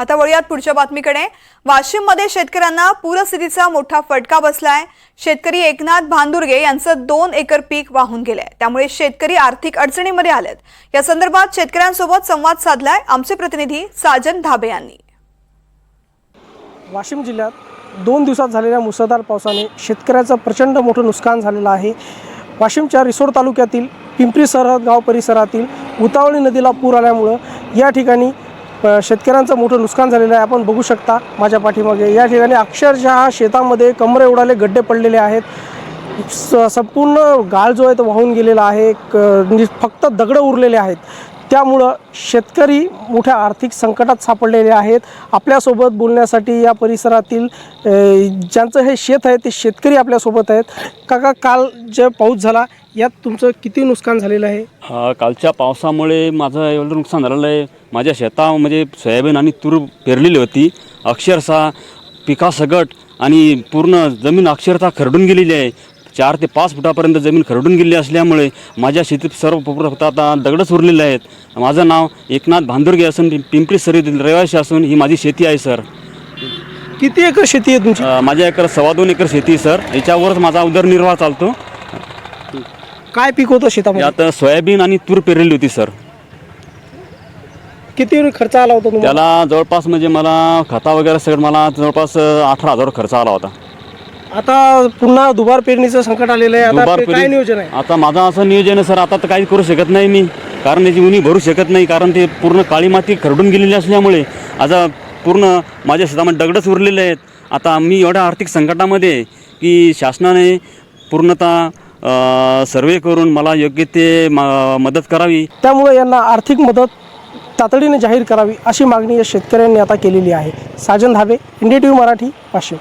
आता वळूयात पुढच्या बातमीकडे। वाशिममध्ये शेतकऱ्यांना पूरस्थितीचा मोठा फटका बसलाय। शेतकरी एकनाथ भांदुर्गे यांचं 2 एकर पीक वाहून गेलंय, त्यामुळे शेतकरी आर्थिक अडचणीमध्ये आलेत। या संदर्भात शेतकऱ्यांसोबत संवाद साधलाय आमचे प्रतिनिधी साजन धाबे यांनी। वाशिम जिल्ह्यात 2 दिवसात झालेल्या मुसळधार पावसाने शेतकऱ्याचं प्रचंड मोठं नुकसान झालेलं आहे। वाशिमच्या रिसोड तालुक्यातील पिंपरी सरहद गाव परिसरातील उतावळी नदीला पूर आल्यामुळे या ठिकाणी शेतकऱ्यांचं मोठं नुकसान झालेलं आहे। आपण बघू शकता माझ्या पाठीमागे या ठिकाणी अक्षरशः शेतामध्ये कमरे एवढाले गड्डे पडलेले आहेत। संपूर्ण गाळ जो आहे तो वाहून गेलेला आहे, फक्त दगड उरलेले आहेत। त्यामुळं शेतकरी मोठ्या आर्थिक संकटात सापडलेले आहेत। आपल्यासोबत बोलण्यासाठी या परिसरातील ज्यांचं हे शेत आहे ते शेतकरी आपल्यासोबत आहेत। काका, काल जे पाऊस झाला यात तुमचं किती नुकसान झालेलं आहे? कालच्या पावसामुळे माझं एवढं नुकसान झालेलं आहे। माझ्या शेतामध्ये सोयाबीन आणि तूर पेरलेली होती, अक्षरशः पिकासकट आणि पूर्ण जमीन अक्षरशः खरडून गेलेली आहे। 4 ते 5 फुटापर्यंत जमीन खरडून गेली असल्यामुळे माझ्या शेतीत सर्व फक्त आता दगडच उरलेले आहेत। माझं नाव एकनाथ भांदुर्गे असून पिंपरी सरहदीतील रहिवासी असून ही माझी शेती आहे सर। किती एकर शेती आहे तुमची? माझ्या एकर 2.25 एकर शेती सर। याच्यावरच माझा उदरनिर्वाह चालतो। काय पीक होतं शेतामध्ये? यात सोयाबीन आणि तूर पेरलेली होती सर। किती खर्च आला होता तुम्हाला? त्याला जवळपास म्हणजे मला खता वगैरे सगळं मला जवळपास 18,000 खर्च आला होता। आता पुन्हा दुबार पेरणीचं संकट आलेलं आहे, आता काय नियोजन आहे? आता माझं असं नियोजन आहे सर, आता तर काही करू शकत नाही मी, कारण त्याची उन्ही भरू शकत नाही, कारण ते पूर्ण काळी माती खरडून गेलेली असल्यामुळे आता पूर्ण माझ्या शेतामध्ये दगडच उरलेले आहेत। आता मी एवढ्या आर्थिक संकटामध्ये आहे की शासनाने पूर्णतः सर्वे करून मला योग्य ते मदत करावी। त्यामुळे यांना आर्थिक मदत तातडीने जाहीर करावी अशी मागणी या शेतकऱ्यांनी आता केलेली आहे। साजन धाबे, इंडिया टीव्ही मराठी, वाशिम।